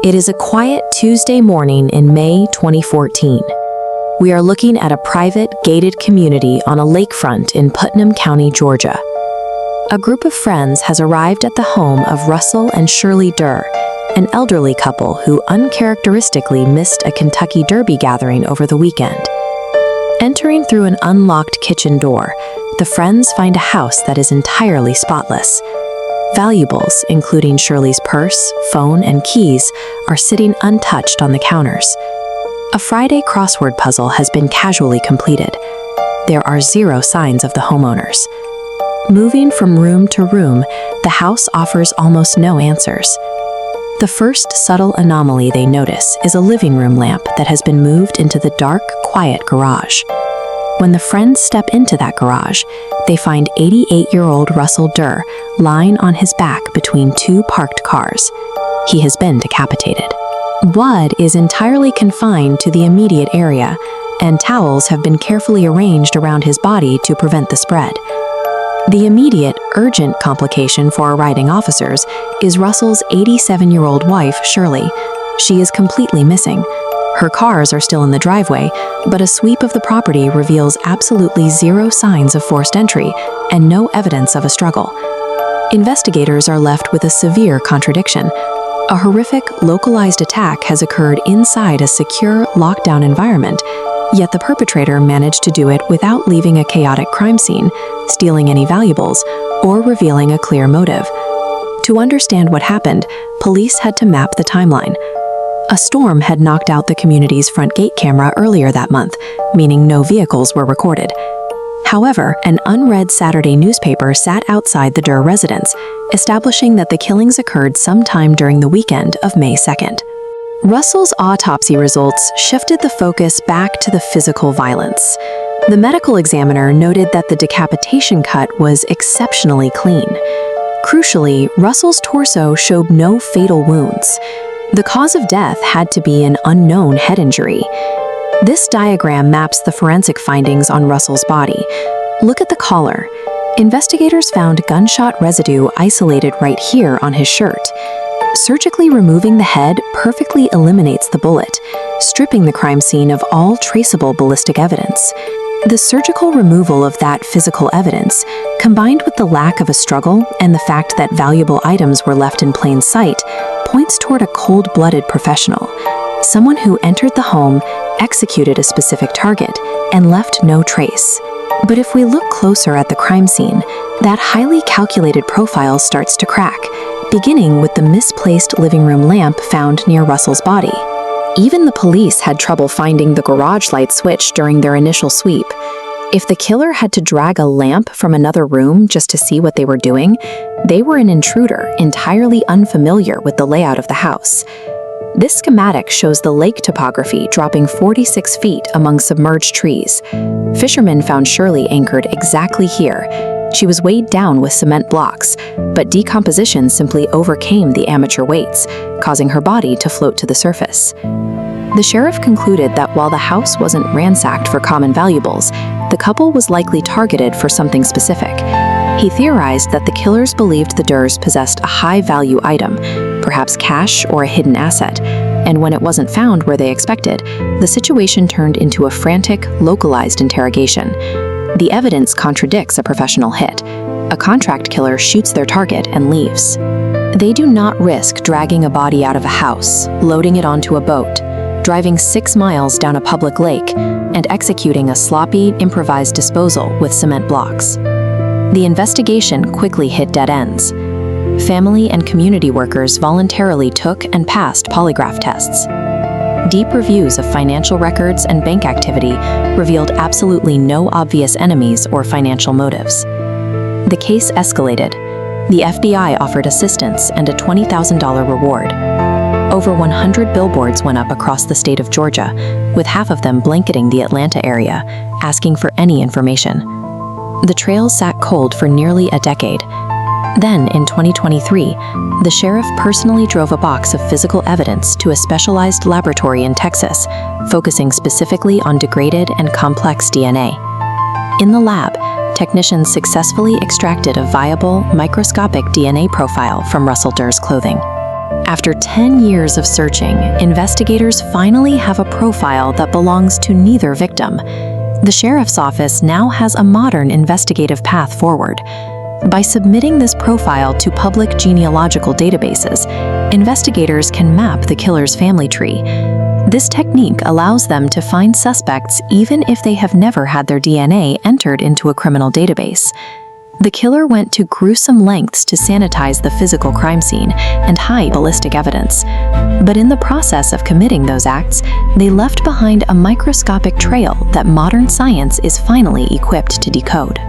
It is a quiet Tuesday morning in May 2014. We are looking at a private, gated community on a lakefront in Putnam County, Georgia. A group of friends has arrived at the home of Russell and Shirley Durr, an elderly couple who uncharacteristically missed a Kentucky Derby gathering over the weekend. Entering through an unlocked kitchen door, the friends find a house that is entirely spotless. Valuables, including Shirley's purse, phone, and keys, are sitting untouched on the counters. A Friday crossword puzzle has been casually completed. There are zero signs of the homeowners. Moving from room to room, the house offers almost no answers. The first subtle anomaly they notice is a living room lamp that has been moved into the dark, quiet garage. When the friends step into that garage, they find 88-year-old Russell Durr lying on his back between two parked cars. He has been decapitated. Blood is entirely confined to the immediate area, and towels have been carefully arranged around his body to prevent the spread. The immediate, urgent complication for arriving officers is Russell's 87-year-old wife, Shirley. She is completely missing. Her cars are still in the driveway, but a sweep of the property reveals absolutely zero signs of forced entry and no evidence of a struggle. Investigators are left with a severe contradiction. A horrific, localized attack has occurred inside a secure, lockdown environment, yet the perpetrator managed to do it without leaving a chaotic crime scene, stealing any valuables, or revealing a clear motive. To understand what happened, police had to map the timeline. A storm had knocked out the community's front gate camera earlier that month, meaning no vehicles were recorded. However, an unread Saturday newspaper sat outside the Durr residence, establishing that the killings occurred sometime during the weekend of May 2nd. Russell's autopsy results shifted the focus back to the physical violence. The medical examiner noted that the decapitation cut was exceptionally clean. Crucially, Russell's torso showed no fatal wounds. The cause of death had to be an unknown head injury. This diagram maps the forensic findings on Russell's body. Look at the collar. Investigators found gunshot residue isolated right here on his shirt. Surgically removing the head perfectly eliminates the bullet, stripping the crime scene of all traceable ballistic evidence. The surgical removal of that physical evidence, combined with the lack of a struggle and the fact that valuable items were left in plain sight, points toward a cold-blooded professional, someone who entered the home, executed a specific target, and left no trace. But if we look closer at the crime scene, that highly calculated profile starts to crack, beginning with the misplaced living room lamp found near Russell's body. Even the police had trouble finding the garage light switch during their initial sweep. If the killer had to drag a lamp from another room just to see what they were doing, they were an intruder entirely unfamiliar with the layout of the house. This schematic shows the lake topography dropping 46 feet among submerged trees. Fishermen found Shirley anchored exactly here. She was weighed down with cement blocks, but decomposition simply overcame the amateur weights, causing her body to float to the surface. The sheriff concluded that while the house wasn't ransacked for common valuables, the couple was likely targeted for something specific. He theorized that the killers believed the Durrs possessed a high-value item, perhaps cash or a hidden asset, and when it wasn't found where they expected, the situation turned into a frantic, localized interrogation. The evidence contradicts a professional hit. A contract killer shoots their target and leaves. They do not risk dragging a body out of a house, loading it onto a boat, driving 6 miles down a public lake, and executing a sloppy, improvised disposal with cement blocks. The investigation quickly hit dead ends. Family and community workers voluntarily took and passed polygraph tests. Deep reviews of financial records and bank activity revealed absolutely no obvious enemies or financial motives. The case escalated. The FBI offered assistance and a $20,000 reward. Over 100 billboards went up across the state of Georgia, with half of them blanketing the Atlanta area, asking for any information. The trail sat cold for nearly a decade. Then, in 2023, the sheriff personally drove a box of physical evidence to a specialized laboratory in Texas, focusing specifically on degraded and complex DNA. In the lab, technicians successfully extracted a viable, microscopic DNA profile from Russell Durr's clothing. After 10 years of searching, investigators finally have a profile that belongs to neither victim. The sheriff's office now has a modern investigative path forward. By submitting this profile to public genealogical databases, investigators can map the killer's family tree. This technique allows them to find suspects even if they have never had their DNA entered into a criminal database. The killer went to gruesome lengths to sanitize the physical crime scene and hide ballistic evidence. But in the process of committing those acts, they left behind a microscopic trail that modern science is finally equipped to decode.